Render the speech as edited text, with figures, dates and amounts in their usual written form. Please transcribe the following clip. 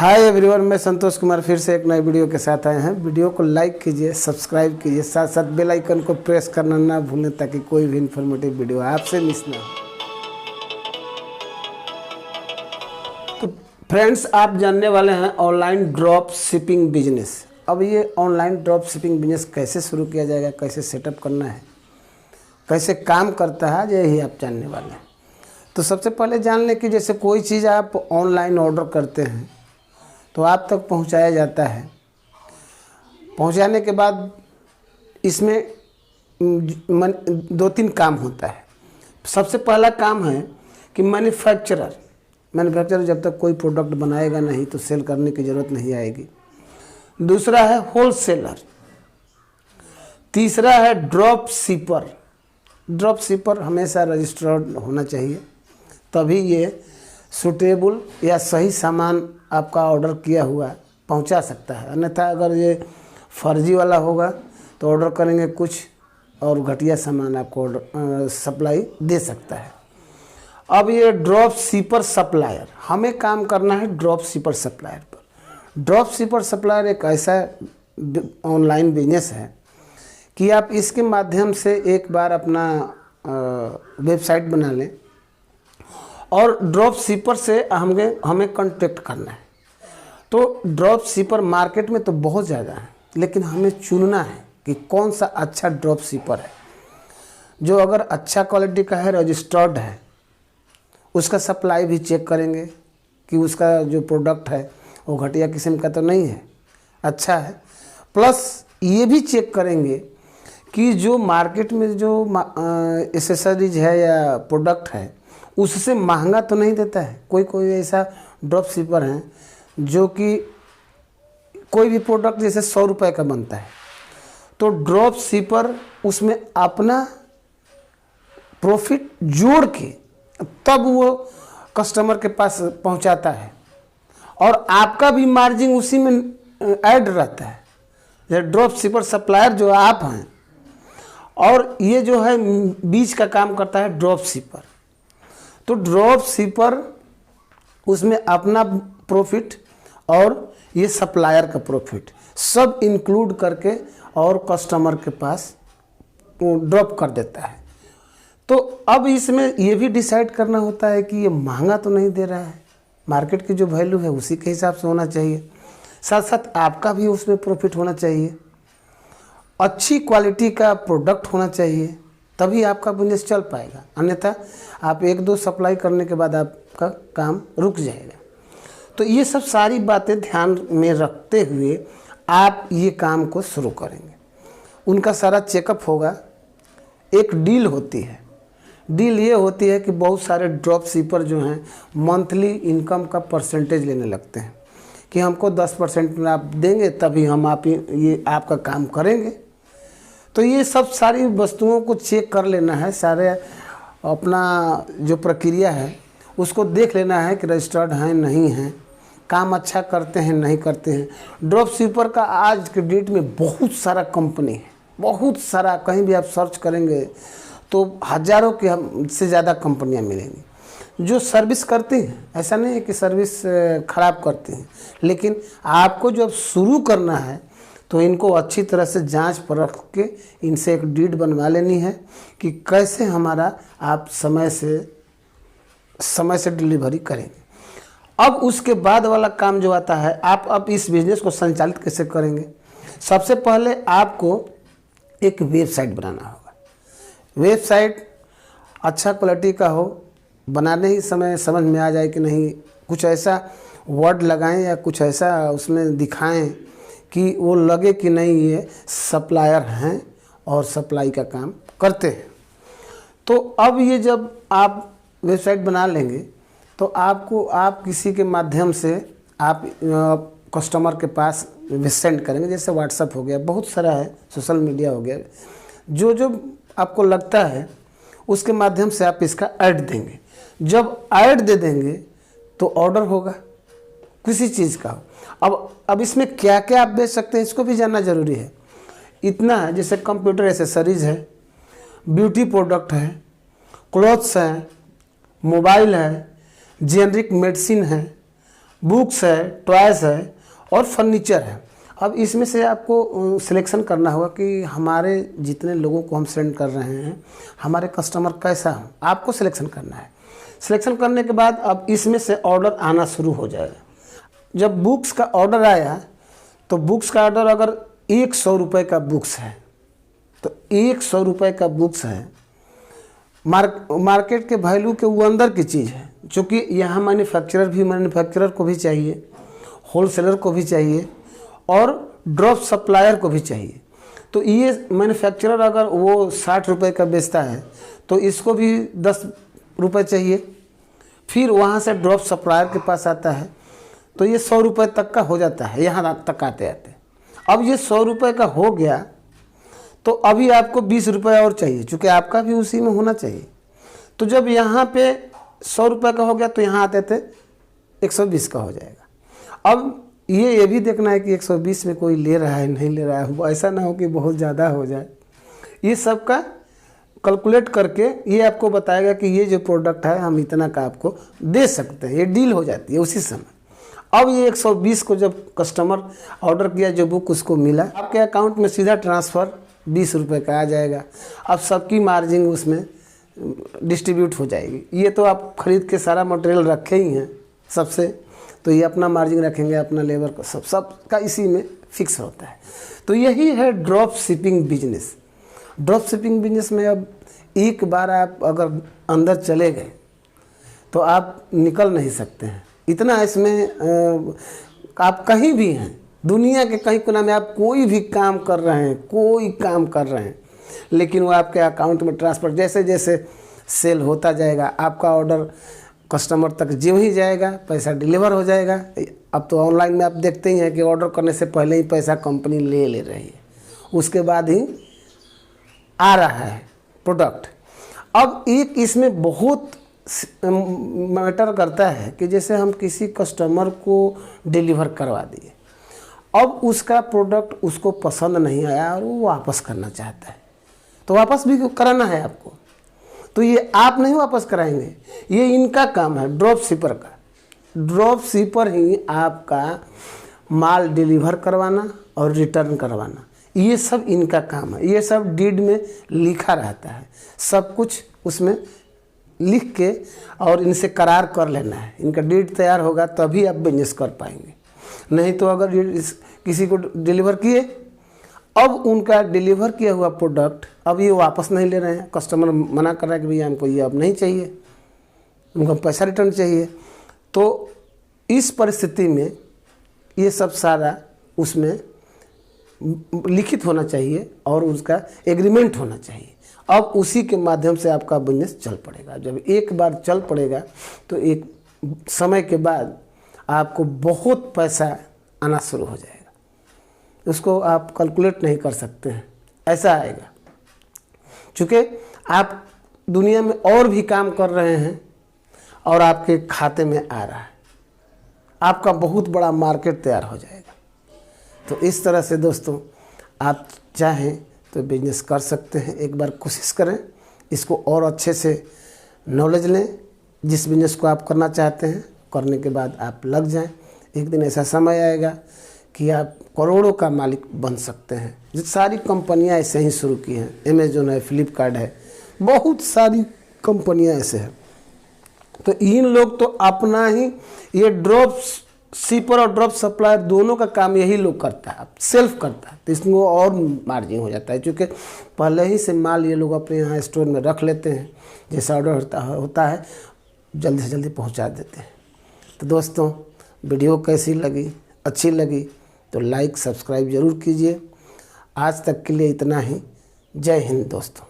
Hi everyone, मैं संतोष कुमार फिर से एक नए वीडियो के साथ आए हैं। वीडियो को लाइक कीजिए, सब्सक्राइब कीजिए, साथ साथ बेल आइकन को प्रेस करना ना भूलें ताकि कोई भी इन्फॉर्मेटिव वीडियो आपसे मिस ना हो। तो फ्रेंड्स, आप जानने वाले हैं ऑनलाइन ड्रॉप शिपिंग बिजनेस। अब ये ऑनलाइन ड्रॉप शिपिंग बिजनेस कैसे शुरू किया जाएगा, कैसे सेटअप करना है, कैसे काम करता है, यही आप जानने वाले हैं। तो सबसे पहले जान लें कि जैसे कोई चीज़ आप ऑनलाइन ऑर्डर करते हैं तो आप तक पहुंचाया जाता है। पहुंचाने के बाद इसमें दो तीन काम होता है। सबसे पहला काम है कि मैन्युफैक्चरर जब तक कोई प्रोडक्ट बनाएगा नहीं तो सेल करने की ज़रूरत नहीं आएगी। दूसरा है होलसेलर। तीसरा है ड्रॉप शिपर। ड्रॉप शिपर हमेशा रजिस्टर्ड होना चाहिए, तभी ये सूटेबल या सही सामान आपका ऑर्डर किया हुआ पहुंचा सकता है। अन्यथा अगर ये फर्जी वाला होगा तो ऑर्डर करेंगे कुछ और घटिया सामान आपको सप्लाई दे सकता है। अब ये ड्रॉप शिपर सप्लायर, हमें काम करना है ड्रॉप शिपर सप्लायर पर। ड्रॉप शिपर सप्लायर एक ऐसा ऑनलाइन बिजनेस है कि आप इसके माध्यम से एक बार अपना वेबसाइट बना लें और ड्रॉप शिपर से हमें कांटेक्ट करना है। तो ड्रॉप शिपर मार्केट में तो बहुत ज़्यादा है, लेकिन हमें चुनना है कि कौन सा अच्छा ड्रॉप शिपर है जो अगर अच्छा क्वालिटी का है, रजिस्टर्ड है। उसका सप्लाई भी चेक करेंगे कि उसका जो प्रोडक्ट है वो घटिया किस्म का तो नहीं है, अच्छा है। प्लस ये भी चेक करेंगे कि जो मार्केट में जो एसेसरीज है या प्रोडक्ट है उससे महंगा तो नहीं देता है। कोई ऐसा ड्रॉप शिपर है जो कि कोई भी प्रोडक्ट जैसे 100 रुपये का बनता है तो ड्रॉप शिपर उसमें अपना प्रॉफिट जोड़ के तब वो कस्टमर के पास पहुंचाता है और आपका भी मार्जिन उसी में ऐड रहता है। ये ड्रॉप शिपर सप्लायर जो आप हैं और ये जो है बीच का काम करता है ड्रॉप शिपर। तो ड्रॉप शिपर उसमें अपना प्रॉफिट और ये सप्लायर का प्रॉफिट सब इंक्लूड करके और कस्टमर के पास ड्रॉप कर देता है। तो अब इसमें ये भी डिसाइड करना होता है कि ये महंगा तो नहीं दे रहा है, मार्केट की जो वैल्यू है उसी के हिसाब से होना चाहिए। साथ साथ आपका भी उसमें प्रॉफिट होना चाहिए, अच्छी क्वालिटी का प्रोडक्ट होना चाहिए, तभी आपका बिजनेस चल पाएगा। अन्यथा आप एक दो सप्लाई करने के बाद आपका काम रुक जाएगा। तो ये सब सारी बातें ध्यान में रखते हुए आप ये काम को शुरू करेंगे। उनका सारा चेकअप होगा। एक डील होती है। डील ये होती है कि बहुत सारे ड्रॉप शिपर जो हैं मंथली इनकम का परसेंटेज लेने लगते हैं कि हमको 10% आप देंगे तभी हम ये आपका काम करेंगे। तो ये सब सारी वस्तुओं को चेक कर लेना है, सारे अपना जो प्रक्रिया है उसको देख लेना है कि रजिस्टर्ड हैं नहीं हैं, काम अच्छा करते हैं नहीं करते हैं। ड्रॉप शिपर का आज के डेट में बहुत सारा कंपनी है, बहुत सारा, कहीं भी आप सर्च करेंगे तो हज़ारों के से ज़्यादा कंपनियां मिलेंगी जो सर्विस करती हैं। ऐसा नहीं है कि सर्विस ख़राब करती हैं, लेकिन आपको जब शुरू करना है तो इनको अच्छी तरह से जांच परख के इनसे एक डीड बनवा लेनी है कि कैसे हमारा आप समय से डिलीवरी करेंगे। अब उसके बाद वाला काम जो आता है, आप अब इस बिज़नेस को संचालित कैसे करेंगे। सबसे पहले आपको एक वेबसाइट बनाना होगा। वेबसाइट अच्छा क्वालिटी का हो, बनाने ही समय समझ में आ जाए कि नहीं, कुछ ऐसा वर्ड लगाएं या कुछ ऐसा उसमें दिखाएं कि वो लगे कि नहीं ये सप्लायर हैं और सप्लाई का काम करते हैं। तो अब ये जब आप वेबसाइट बना लेंगे तो आप किसी के माध्यम से आप कस्टमर के पास सेंड करेंगे। जैसे व्हाट्सएप हो गया, बहुत सारा है, सोशल मीडिया हो गया, जो आपको लगता है उसके माध्यम से आप इसका ऐड देंगे। जब ऐड दे देंगे तो ऑर्डर होगा किसी चीज़ का। अब इसमें क्या क्या आप बेच सकते हैं इसको भी जानना ज़रूरी है। इतना है, जैसे कंप्यूटर एसेसरीज़ है, ब्यूटी प्रोडक्ट है, क्लॉथ्स हैं, मोबाइल है, जेनरिक मेडिसिन है, बुक्स है, टॉयज़ है और फर्नीचर है। अब इसमें से आपको सिलेक्शन करना होगा कि हमारे जितने लोगों को हम सेंड कर रहे हैं, हमारे कस्टमर कैसा हो, आपको सिलेक्शन करना है। सिलेक्शन करने के बाद अब इसमें से ऑर्डर आना शुरू हो जाएगा। जब बुक्स का ऑर्डर आया तो बुक्स का ऑर्डर अगर 100 रुपये का बुक्स है तो 100 रुपये का बुक्स है, मार्केट के वैल्यू के वो अंदर की चीज़ है। चूँकि यहाँ मैन्युफैक्चरर को भी चाहिए, होलसेलर को भी चाहिए और ड्रॉप सप्लायर को भी चाहिए। तो ये मैन्युफैक्चरर अगर वो 60 रुपये का बेचता है तो इसको भी 10 रुपये चाहिए। फिर वहाँ से ड्रॉप सप्लायर के पास आता है तो ये 100 रुपये तक का हो जाता है यहाँ तक आते आते। अब ये 100 रुपये का हो गया तो अभी आपको 20 रुपये और चाहिए, चूँकि आपका भी उसी में होना चाहिए। तो जब यहाँ पे 100 रुपये का हो गया तो यहाँ आते थे 120 का हो जाएगा। अब ये भी देखना है कि 120 में कोई ले रहा है नहीं ले रहा है, वो ऐसा ना हो कि बहुत ज़्यादा हो जाए। ये सब का कैलकुलेट करके ये आपको बताएगा कि ये जो प्रोडक्ट है हम इतना का आपको दे सकते हैं। ये डील हो जाती है उसी समय। अब ये 120 को जब कस्टमर ऑर्डर किया, जो बुक उसको मिला, आपके अकाउंट में सीधा ट्रांसफ़र 20 रुपये का आ जाएगा। अब सबकी मार्जिन उसमें डिस्ट्रीब्यूट हो जाएगी। ये तो आप खरीद के सारा मटेरियल रखे ही हैं सबसे, तो ये अपना मार्जिन रखेंगे, अपना लेबर का सब का इसी में फिक्स होता है। तो यही है drop shipping business. Drop shipping business में अब एक बार आप अगर अंदर चले गए तो आप निकल नहीं सकते हैं। इतना इसमें आप कहीं भी हैं, दुनिया के कहीं कोना में आप कोई भी काम कर रहे हैं, लेकिन वो आपके अकाउंट में ट्रांसफ़र जैसे जैसे सेल होता जाएगा, आपका ऑर्डर कस्टमर तक जो ही जाएगा, पैसा डिलीवर हो जाएगा। अब तो ऑनलाइन में आप देखते ही हैं कि ऑर्डर करने से पहले ही पैसा कंपनी ले रही है, उसके बाद ही आ रहा है प्रोडक्ट। अब एक इसमें बहुत मैटर करता है कि जैसे हम किसी कस्टमर को डिलीवर करवा दिए, अब उसका प्रोडक्ट उसको पसंद नहीं आया और वो वापस करना चाहता है, तो वापस भी कराना है आपको। तो ये आप नहीं वापस कराएंगे, ये इनका काम है ड्रॉप शिपर का। ड्रॉप शिपर ही आपका माल डिलीवर करवाना और रिटर्न करवाना, ये सब इनका काम है। ये सब डीड में लिखा रहता है, सब कुछ उसमें लिख के और इनसे करार कर लेना है। इनका डीड तैयार होगा तभी आप बिजनेस कर पाएंगे। नहीं तो अगर किसी को डिलीवर किए, अब उनका डिलीवर किया हुआ प्रोडक्ट अब ये वापस नहीं ले रहे हैं, कस्टमर मना कर रहा है कि भैया हमको ये अब नहीं चाहिए, उनको पैसा रिटर्न चाहिए। तो इस परिस्थिति में ये सब सारा उसमें लिखित होना चाहिए और उसका एग्रीमेंट होना चाहिए। अब उसी के माध्यम से आपका बिजनेस चल पड़ेगा। जब एक बार चल पड़ेगा तो एक समय के बाद आपको बहुत पैसा आना शुरू हो जाएगा, उसको आप कैलकुलेट नहीं कर सकते हैं, ऐसा आएगा। चूँकि आप दुनिया में और भी काम कर रहे हैं और आपके खाते में आ रहा है, आपका बहुत बड़ा मार्केट तैयार हो जाएगा। तो इस तरह से दोस्तों आप चाहें तो बिजनेस कर सकते हैं। एक बार कोशिश करें, इसको और अच्छे से नॉलेज लें। जिस बिजनेस को आप करना चाहते हैं, करने के बाद आप लग जाएं। एक दिन ऐसा समय आएगा कि आप करोड़ों का मालिक बन सकते हैं। जो सारी कंपनियां ऐसे ही शुरू की हैं, अमेजोन है, फ्लिपकार्ट है, बहुत सारी कंपनियां ऐसे हैं। तो इन लोग तो अपना ही ये ड्रॉप शिपर और ड्रॉप सप्लायर दोनों का काम यही लोग करता है, सेल्फ करता है। तो इसमें और मार्जिन हो जाता है, क्योंकि पहले ही से माल ये लोग अपने यहाँ स्टोर में रख लेते हैं, जैसा ऑर्डर होता है जल्दी से जल्दी पहुँचा देते हैं। तो दोस्तों वीडियो कैसी लगी, अच्छी लगी तो लाइक सब्सक्राइब ज़रूर कीजिए। आज तक के लिए इतना ही। जय हिंद दोस्तों।